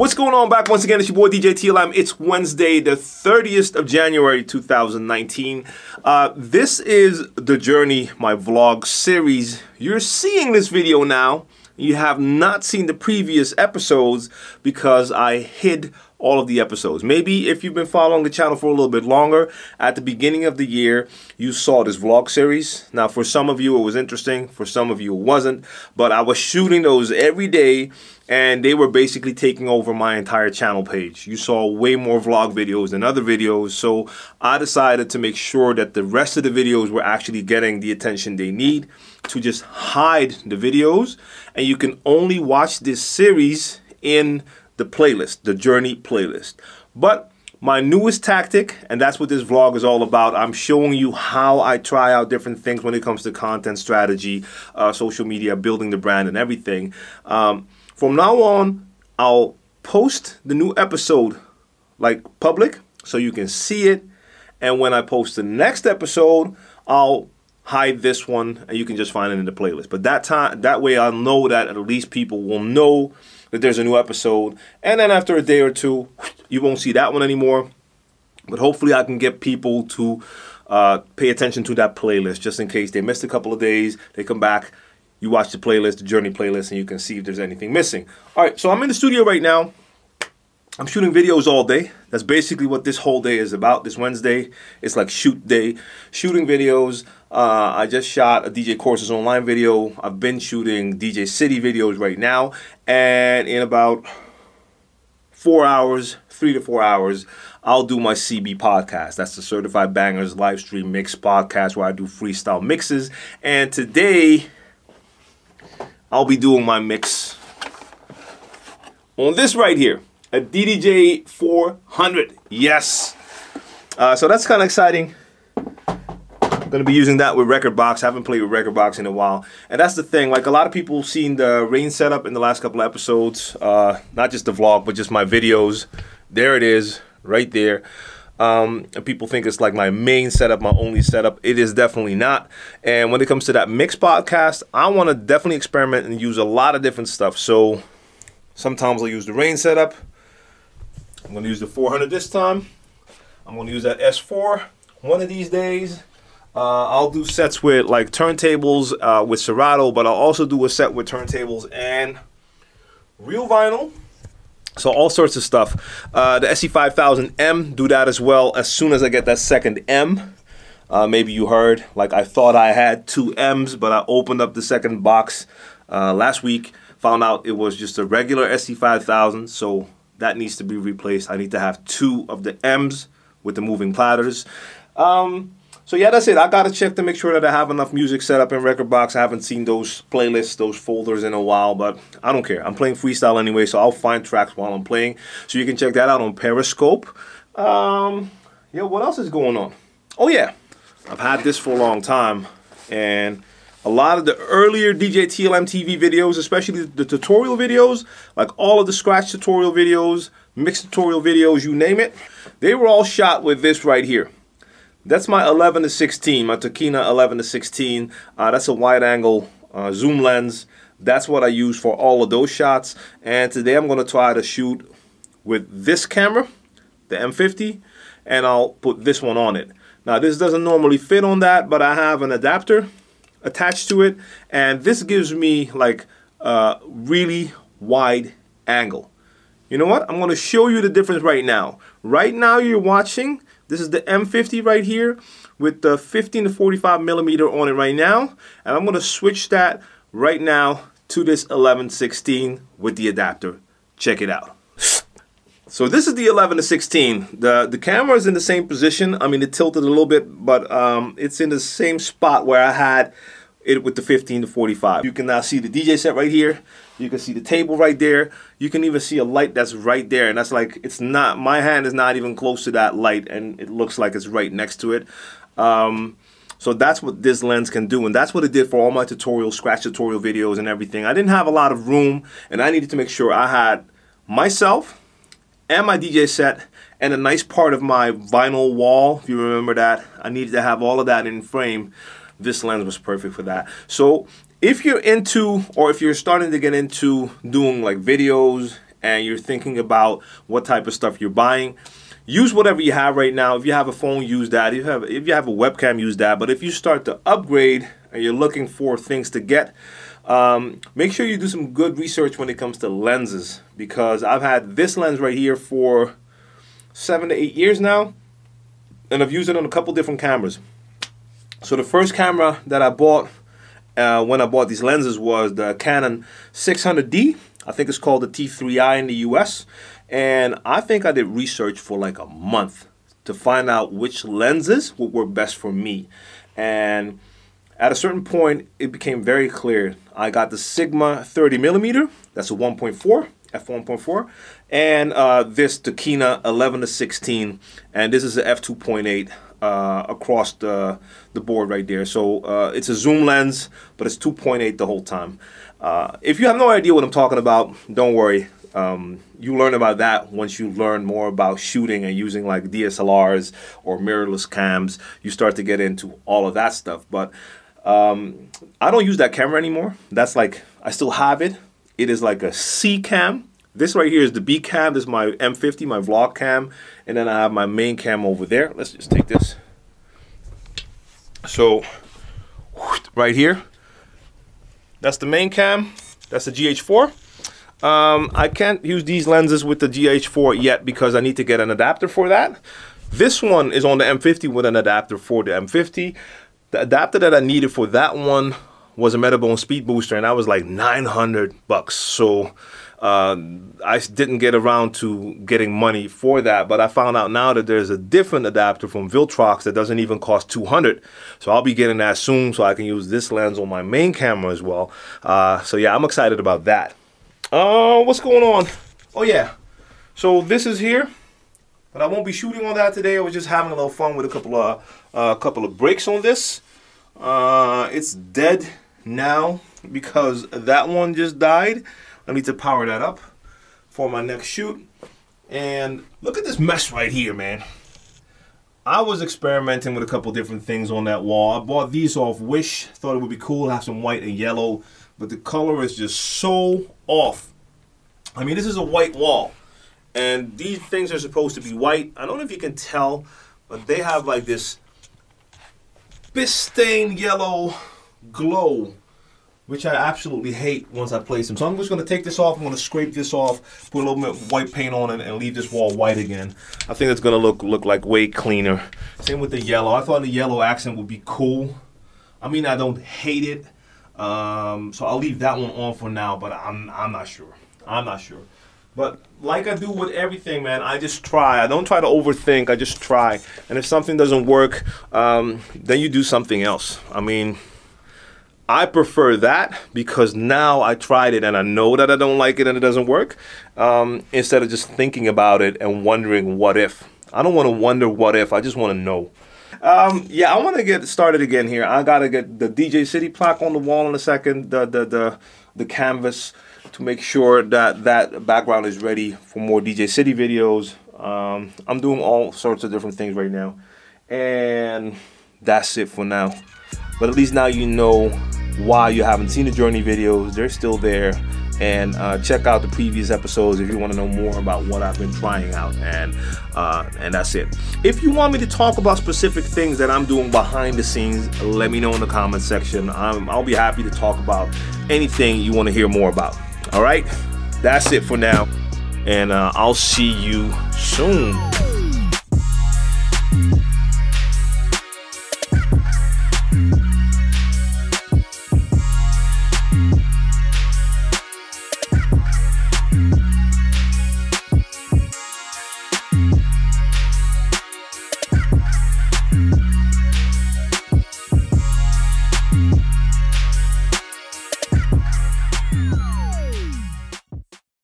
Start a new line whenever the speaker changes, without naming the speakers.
What's going on? Back once again, it's your boy DJ TLM. It's Wednesday, the 30th of January, 2019. This is The Journey, my vlog series. You're seeing this video now. You have not seen the previous episodes because I hid all of the episodes. Maybe if you've been following the channel for a little bit longer, at the beginning of the year, you saw this vlog series. Now, for some of you, it was interesting. For some of you, it wasn't. But I was shooting those every day, and they were basically taking over my entire channel page. You saw way more vlog videos than other videos, so I decided to make sure that the rest of the videos were actually getting the attention they need, to just hide the videos, and you can only watch this series in the playlist, the Journey playlist. But my newest tactic, and that's what this vlog is all about, I'm showing you how I try out different things when it comes to content strategy, social media, building the brand and everything. From now on, I'll post the new episode like public so you can see it. And when I post the next episode, I'll hide this one and you can just find it in the playlist. But that way I'll know that at least people will know that there's a new episode. And then after a day or two, you won't see that one anymore. But hopefully I can get people to pay attention to that playlist just in case they missed a couple of days. They come back. You watch the playlist, the Journey playlist, and you can see if there's anything missing. All right, so I'm in the studio right now. I'm shooting videos all day. That's basically what this whole day is about. This Wednesday, it's like shoot day. Shooting videos. I just shot a DJ Courses Online video. I've been shooting DJ City videos right now. And in about 4 hours, 3 to 4 hours, I'll do my CB podcast. That's the Certified Bangers live stream mix podcast where I do freestyle mixes. And today, I'll be doing my mix on this right here, a DDJ 400. Yes. So that's kind of exciting. I'm going to be using that with Rekordbox. I haven't played with Rekordbox in a while. And that's the thing. Like, a lot of people have seen the rain setup in the last couple of episodes. Not just the vlog, but just my videos. There it is, right there. And people think it's like my main setup, my only setup. It is definitely not. And when it comes to that mix podcast, I want to definitely experiment and use a lot of different stuff. So sometimes I'll use the rain setup. I'm going to use the 400 this time. I'm going to use that S4 one of these days. I'll do sets with like turntables with Serato, but I'll also do a set with turntables and real vinyl. So all sorts of stuff. The SE5000M, do that as well as soon as I get that second M. Maybe you heard, like, I thought I had 2 M's, but I opened up the second box last week, found out it was just a regular SE5000, so that needs to be replaced. I need to have 2 of the M's with the moving platters. So yeah, that's it. I gotta check to make sure that I have enough music set up in Rekordbox. I haven't seen those playlists, those folders in a while, but I don't care. I'm playing freestyle anyway, so I'll find tracks while I'm playing. So you can check that out on Periscope. Yeah, what else is going on? Oh yeah, I've had this for a long time, and a lot of the earlier DJ TLMTV videos, especially the tutorial videos, like all of the scratch tutorial videos, mix tutorial videos, you name it, they were all shot with this right here. That's my 11-16, my Tokina 11-16. That's a wide angle zoom lens. That's what I use for all of those shots. And today I'm going to try to shoot with this camera, the M50, and I'll put this one on it. Now this doesn't normally fit on that, but I have an adapter attached to it, and this gives me like a really wide angle. You know what? I'm going to show you the difference right now. Right now you're watching. This is the M50 right here with the 15 to 45 millimeter on it right now. And I'm going to switch that right now to this 11-16 with the adapter. Check it out. So this is the 11-16. The camera is in the same position. I mean, it tilted a little bit, but it's in the same spot where I had it with the 15 to 45. You can now see the DJ set right here. You can see the table right there. You can even see a light that's right there, and that's like, it's not, my hand is not even close to that light, and it looks like it's right next to it. So that's what this lens can do, and that's what it did for all my tutorials, scratch tutorial videos and everything. I didn't have a lot of room, and I needed to make sure I had myself and my DJ set and a nice part of my vinyl wall, if you remember that. I needed to have all of that in frame. This lens was perfect for that. So if you're into, or if you're starting to get into doing like videos and you're thinking about what type of stuff you're buying, use whatever you have right now. If you have a phone, use that. If you have a webcam, use that. But if you start to upgrade and you're looking for things to get, make sure you do some good research when it comes to lenses, because I've had this lens right here for 7 to 8 years now, and I've used it on a couple different cameras. So the first camera that I bought when I bought these lenses was the Canon 600D. I think it's called the T3i in the US. And I think I did research for like a month to find out which lenses would work best for me. And at a certain point, it became very clear. I got the Sigma 30mm, that's a 1.4, f1.4, and this Tokina 11-16, and this is a f2.8 across the board right there. So it's a zoom lens, but it's 2.8 the whole time. If you have no idea what I'm talking about, don't worry. You learn about that once you learn more about shooting and using like DSLRs or mirrorless cams. You start to get into all of that stuff. But I don't use that camera anymore. That's like, I still have it. It is like a C cam. This right here is the B cam. This is my M50, my vlog cam. And then I have my main cam over there. Let's just take this. So right here, that's the main cam. That's the GH4. I can't use these lenses with the GH4 yet because I need to get an adapter for that. This one is on the M50 with an adapter for the M50. The adapter that I needed for that one was a Metabone speed booster, and that was like $900. So I didn't get around to getting money for that, but I found out now that there's a different adapter from Viltrox that doesn't even cost $200. So I'll be getting that soon so I can use this lens on my main camera as well. So yeah, I'm excited about that. What's going on? Oh yeah, so this is here, but I won't be shooting on that today. I was just having a little fun with a couple of brakes on this. It's dead now because that one just died. I need to power that up for my next shoot. And look at this mess right here, man. I was experimenting with a couple different things on that wall. I bought these off Wish. Thought it would be cool to have some white and yellow, but the color is just so off. I mean, this is a white wall, and these things are supposed to be white. I don't know if you can tell, but they have like this bistain yellow glow, which I absolutely hate once I place them. So I'm just going to take this off. I'm going to scrape this off, put a little bit of white paint on it, and leave this wall white again. I think it's going to look like way cleaner. Same with the yellow. I thought the yellow accent would be cool. I mean, I don't hate it. So I'll leave that one on for now, but I'm not sure. I'm not sure. But like I do with everything, man, I just try. I don't try to overthink. I just try. And if something doesn't work, then you do something else. I mean, I prefer that because now I tried it and I know that I don't like it and it doesn't work, instead of just thinking about it and wondering what if. I don't want to wonder what if. I just want to know. Yeah, I want to get started again here. I got to get the DJ City plaque on the wall in a second, the canvas, to make sure that that background is ready for more DJ City videos. I'm doing all sorts of different things right now. And that's it for now. But at least now you know why you haven't seen the Journey videos. They're still there. And check out the previous episodes if you want to know more about what I've been trying out. And that's it. If you want me to talk about specific things that I'm doing behind the scenes, let me know in the comment section. I'll be happy to talk about anything you want to hear more about. All right, that's it for now. And I'll see you soon.